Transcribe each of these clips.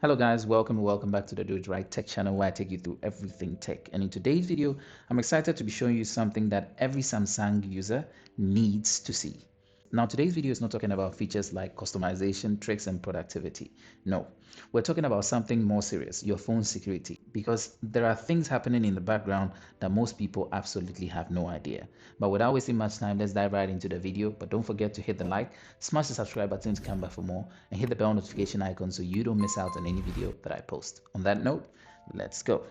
Hello guys, welcome back to the Do It Right Tech channel where I take you through everything tech. And in today's video, I'm excited to be showing you something that every Samsung user needs to see. Now today's video is not talking about features like customization, tricks, and productivity. No, we're talking about something more serious, your phone security, because there are things happening in the background that most people absolutely have no idea. But without wasting much time, let's dive right into the video. But don't forget to hit the like, smash the subscribe button to come back for more, and hit the bell notification icon so you don't miss out on any video that I post. On that note, let's go.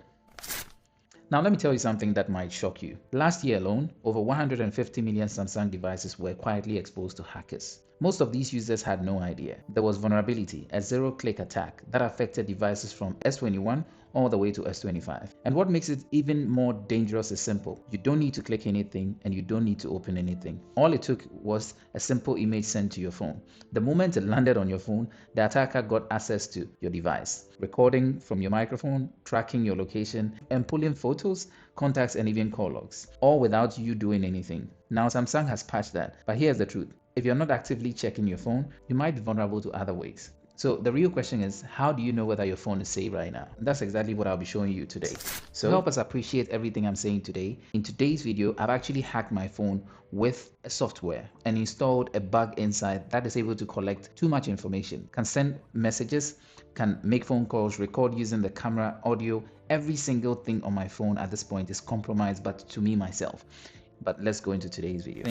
Now, let me tell you something that might shock you. Last year alone, over 150 million Samsung devices were quietly exposed to hackers. Most of these users had no idea. There was vulnerability, a zero-click attack that affected devices from S21 all the way to S25. And what makes it even more dangerous is simple. You don't need to click anything and you don't need to open anything. All it took was a simple image sent to your phone. The moment it landed on your phone, the attacker got access to your device, recording from your microphone, tracking your location, and pulling photos, contacts, and even call logs, all without you doing anything. Now, Samsung has patched that, but here's the truth. If you're not actively checking your phone, you might be vulnerable to other ways. So the real question is, how do you know whether your phone is safe right now? And that's exactly what I'll be showing you today. So to help us appreciate everything I'm saying today, in today's video, I've actually hacked my phone with a software and installed a bug inside that is able to collect too much information, can send messages, can make phone calls, record using the camera, audio. Every single thing on my phone at this point is compromised, but to me myself. But let's go into today's video.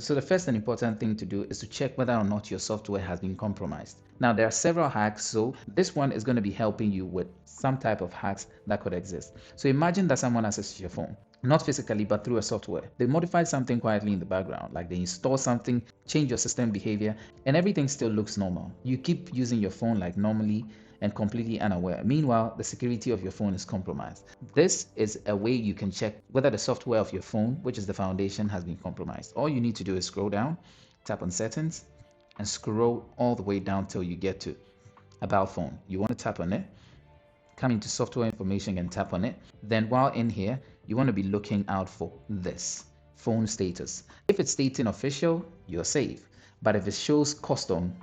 So the first and important thing to do is to check whether or not your software has been compromised. Now, there are several hacks, so this one is going to be helping you with some type of hacks that could exist. So imagine that someone accesses your phone, not physically, but through a software. They modify something quietly in the background, like they install something, change your system behavior, and everything still looks normal. You keep using your phone like normally and completely unaware. Meanwhile, the security of your phone is compromised. This is a way you can check whether the software of your phone, which is the foundation, has been compromised. All you need to do is scroll down, tap on settings, and scroll all the way down till you get to about phone. You want to tap on it, come into software information and tap on it. Then while in here, you want to be looking out for this phone status. If it's stating official, you're safe. But if it shows custom,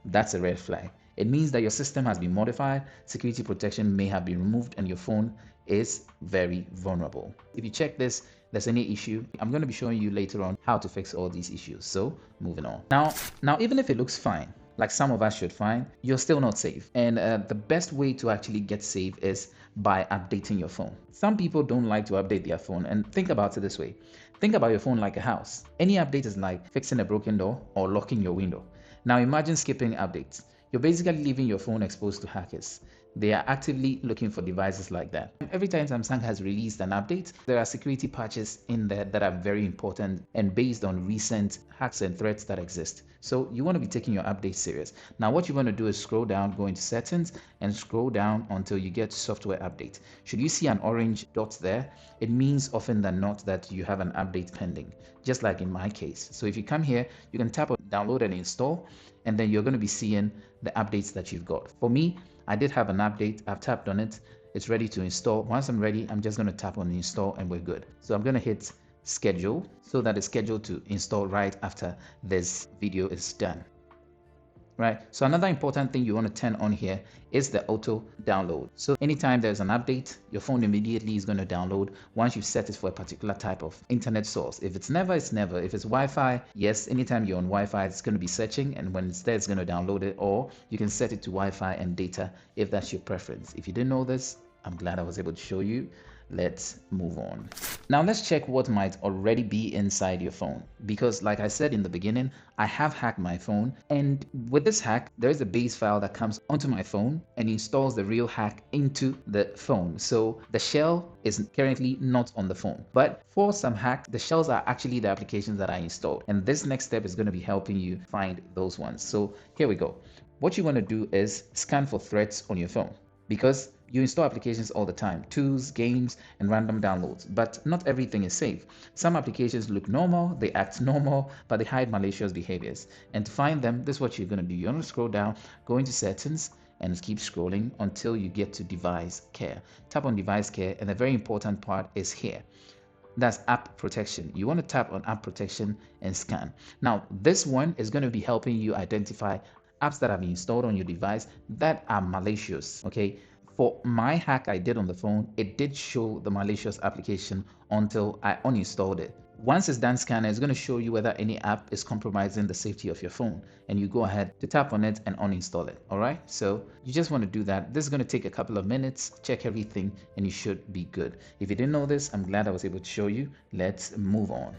that's a red flag. It means that your system has been modified, security protection may have been removed, and your phone is very vulnerable. If you check this, there's any issue, I'm going to be showing you later on how to fix all these issues. So moving on. Now, even if it looks fine, like some of us should find, you're still not safe. And the best way to actually get safe is by updating your phone. Some people don't like to update their phone, and think about it this way. Think about your phone like a house. Any update is like fixing a broken door or locking your window. Now imagine skipping updates. You're basically leaving your phone exposed to hackers. They are actively looking for devices like that. Every time Samsung has released an update, there are security patches in there that are very important and based on recent hacks and threats that exist. So you want to be taking your updates serious. Now what you want to do is scroll down, go into settings, and scroll down until you get software update. Should you see an orange dot there, it means often than not that you have an update pending, just like in my case. So if you come here, you can tap on download and install, and then you're going to be seeing the updates that you've got. For me, I did have an update. I've tapped on it. It's ready to install. Once I'm ready, I'm just going to tap on install and we're good. So I'm going to hit schedule so that it's scheduled to install right after this video is done. Right, so another important thing you want to turn on here is the auto download. So anytime there's an update, your phone immediately is going to download once you've set it for a particular type of internet source. If it's never, it's never. If it's Wi-Fi, yes, anytime you're on Wi-Fi, it's going to be searching, and when it's there, it's going to download it, or you can set it to Wi-Fi and data if that's your preference. If you didn't know this, I'm glad I was able to show you. Let's move on. Now let's check what might already be inside your phone, because like I said in the beginning, I have hacked my phone, and with this hack there is a base file that comes onto my phone and installs the real hack into the phone. So the shell is currently not on the phone, but for some hacks the shells are actually the applications that I installed, and this next step is going to be helping you find those ones. So here we go. What you want to do is scan for threats on your phone, because you install applications all the time, tools, games, and random downloads, but not everything is safe. Some applications look normal, they act normal, but they hide malicious behaviors. And to find them, this is what you're going to do. You're going to scroll down, go into settings, and keep scrolling until you get to device care. Tap on device care, and the very important part is here. That's app protection. You want to tap on app protection and scan. Now, this one is going to be helping you identify apps that have been installed on your device that are malicious. Okay, for my hack I did on the phone, it did show the malicious application until I uninstalled it. Once it's done scanning, it's going to show you whether any app is compromising the safety of your phone, and you go ahead to tap on it and uninstall it. All right, so you just want to do that. This is going to take a couple of minutes, check everything, and you should be good. If you didn't know this, I'm glad I was able to show you. Let's move on.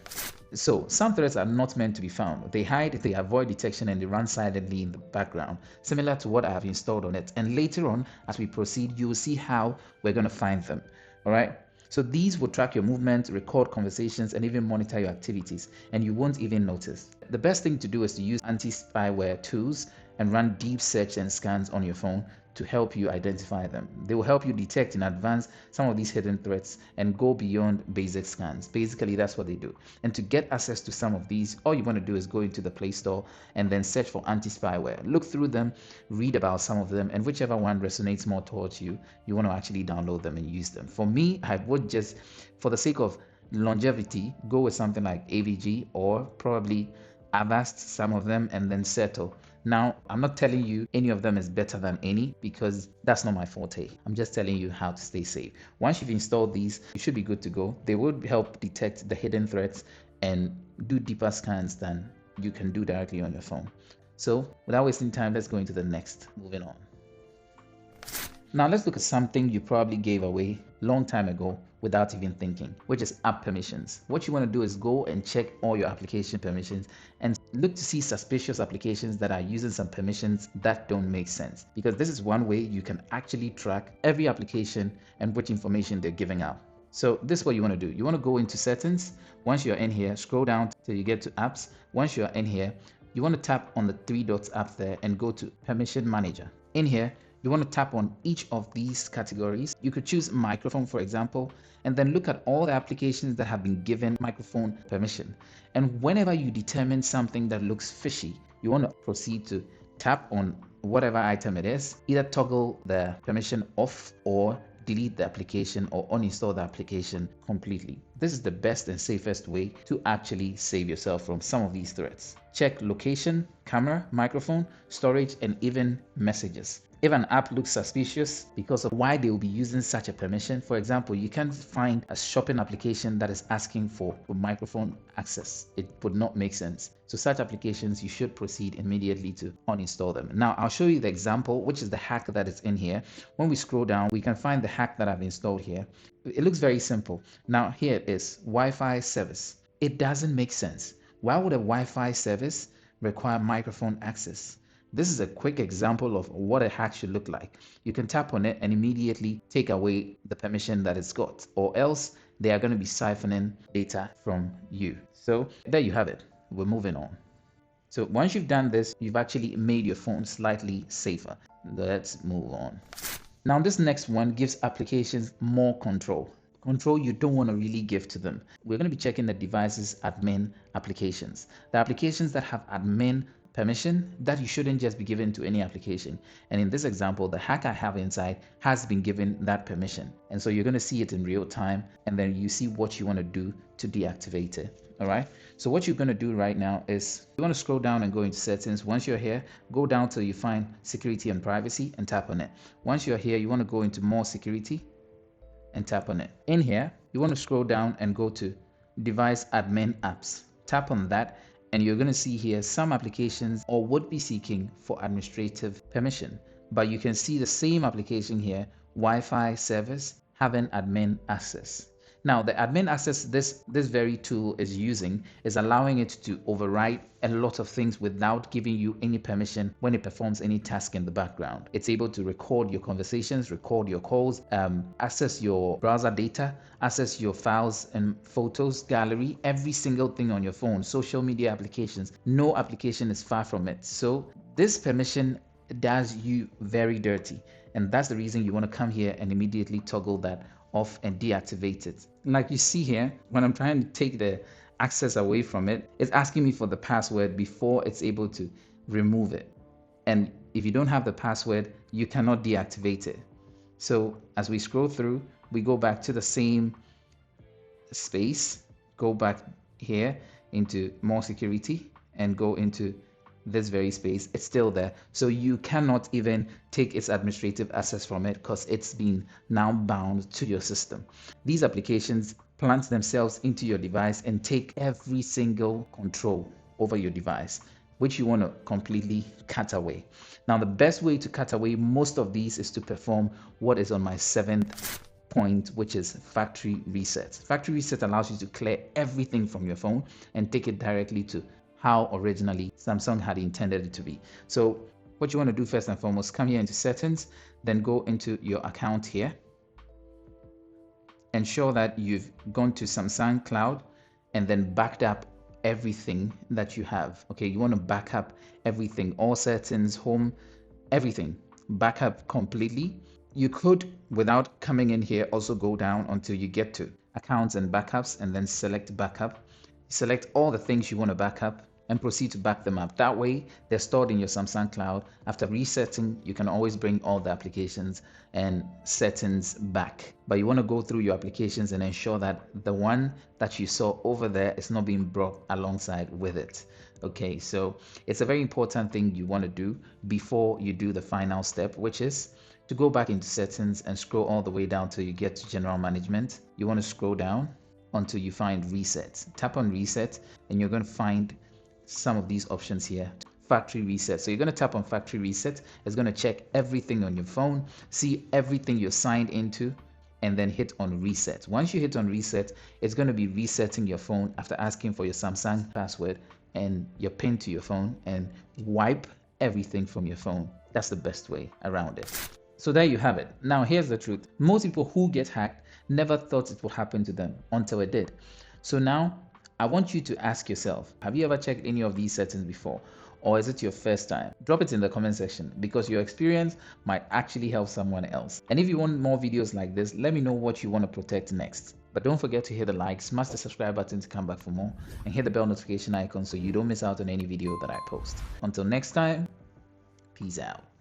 So some threats are not meant to be found. They hide, they avoid detection, and they run silently in the background, similar to what I have installed on it. And later on, as we proceed, you will see how we're going to find them. All right. So these will track your movement, record conversations, and even monitor your activities, and you won't even notice. The best thing to do is to use anti-spyware tools and run deep search and scans on your phone to help you identify them. They will help you detect in advance some of these hidden threats and go beyond basic scans. Basically, that's what they do. And to get access to some of these, all you want to do is go into the Play Store and then search for anti-spyware. Look through them, read about some of them, and whichever one resonates more towards you, you want to actually download them and use them. For me, I would just, for the sake of longevity, go with something like AVG or probably Avast, some of them, and then settle. Now, I'm not telling you any of them is better than any because that's not my forte. I'm just telling you how to stay safe. Once you've installed these, you should be good to go. They will help detect the hidden threats and do deeper scans than you can do directly on your phone. So without wasting time, let's go into the next. Moving on. Now let's look at something you probably gave away long time ago without even thinking, which is app permissions. What you want to do is go and check all your application permissions and look to see suspicious applications that are using some permissions that don't make sense, because this is one way you can actually track every application and which information they're giving out. So this is what you want to do. You want to go into settings. Once you're in here, scroll down till you get to apps. Once you're in here, you want to tap on the three dots up there and go to permission manager. In here, you want to tap on each of these categories. You could choose microphone, for example, and then look at all the applications that have been given microphone permission. And whenever you determine something that looks fishy, you want to proceed to tap on whatever item it is, either toggle the permission off or delete the application or uninstall the application completely. This is the best and safest way to actually save yourself from some of these threats. Check location, camera, microphone, storage, and even messages. If an app looks suspicious because of why they will be using such a permission, for example, you can find a shopping application that is asking for microphone access. It would not make sense. So such applications, you should proceed immediately to uninstall them. Now, I'll show you the example, which is the hack that is in here. When we scroll down, we can find the hack that I've installed here. It looks very simple. Now, here it is, Wi-Fi service. It doesn't make sense. Why would a Wi-Fi service require microphone access? This is a quick example of what a hack should look like. You can tap on it and immediately take away the permission that it's got, or else they are going to be siphoning data from you. So there you have it. We're moving on. So once you've done this, you've actually made your phone slightly safer. Let's move on. Now this next one gives applications more control. Control you don't want to really give to them. We're going to be checking the device's admin applications. The applications that have admin permission that you shouldn't just be given to any application. And in this example, the hack I have inside has been given that permission. And so you're going to see it in real time, and then you see what you want to do to deactivate it. All right. So what you're going to do right now is you're going to scroll down and go into settings. Once you're here, go down till you find security and privacy and tap on it. Once you're here, you want to go into more security and tap on it. In here, you want to scroll down and go to device admin apps. Tap on that. And you're going to see here some applications or would be seeking for administrative permission. But you can see the same application here, Wi-Fi service, having admin access. Now, the admin access this very tool is using is allowing it to override a lot of things without giving you any permission when it performs any task in the background. It's able to record your conversations, record your calls, access your browser data, access your files and photos, gallery, every single thing on your phone, social media applications. No application is far from it. So this permission does you very dirty. And that's the reason you want to come here and immediately toggle that off and deactivate it. Like you see here, when I'm trying to take the access away from it, it's asking me for the password before it's able to remove it. And if you don't have the password, you cannot deactivate it. So as we scroll through, we go back to the same space, go back here into more security and go into this very space, it's still there. So you cannot even take its administrative access from it because it's been now bound to your system. These applications plant themselves into your device and take every single control over your device, which you want to completely cut away. Now, the best way to cut away most of these is to perform what is on my 7th point, which is factory reset. Factory reset allows you to clear everything from your phone and take it directly to how originally Samsung had intended it to be. So what you want to do first and foremost, come here into settings, then go into your account here. Ensure that you've gone to Samsung Cloud and then backed up everything that you have. Okay, you want to back up everything, all settings, home, everything, back up completely. You could, without coming in here, also go down until you get to accounts and backups and then select backup. Select all the things you want to back up and proceed to back them up. That way, they're stored in your Samsung Cloud. After resetting, you can always bring all the applications and settings back. But you want to go through your applications and ensure that the one that you saw over there is not being brought alongside with it. Okay, so it's a very important thing you want to do before you do the final step, which is to go back into settings and scroll all the way down till you get to general management. You want to scroll down until you find reset. Tap on reset and you're going to find some of these options here. Factory reset. So you're going to tap on factory reset. It's going to check everything on your phone, see everything you're signed into, and then hit on reset. Once you hit on reset, it's going to be resetting your phone after asking for your Samsung password and your PIN to your phone and wipe everything from your phone. That's the best way around it. So there you have it. Now here's the truth. Most people who get hacked never thought it would happen to them until it did. So now I want you to ask yourself, have you ever checked any of these settings before? Or is it your first time? Drop it in the comment section because your experience might actually help someone else. And if you want more videos like this, let me know what you want to protect next. But don't forget to hit the like, smash the subscribe button to come back for more, and hit the bell notification icon so you don't miss out on any video that I post. Until next time, peace out.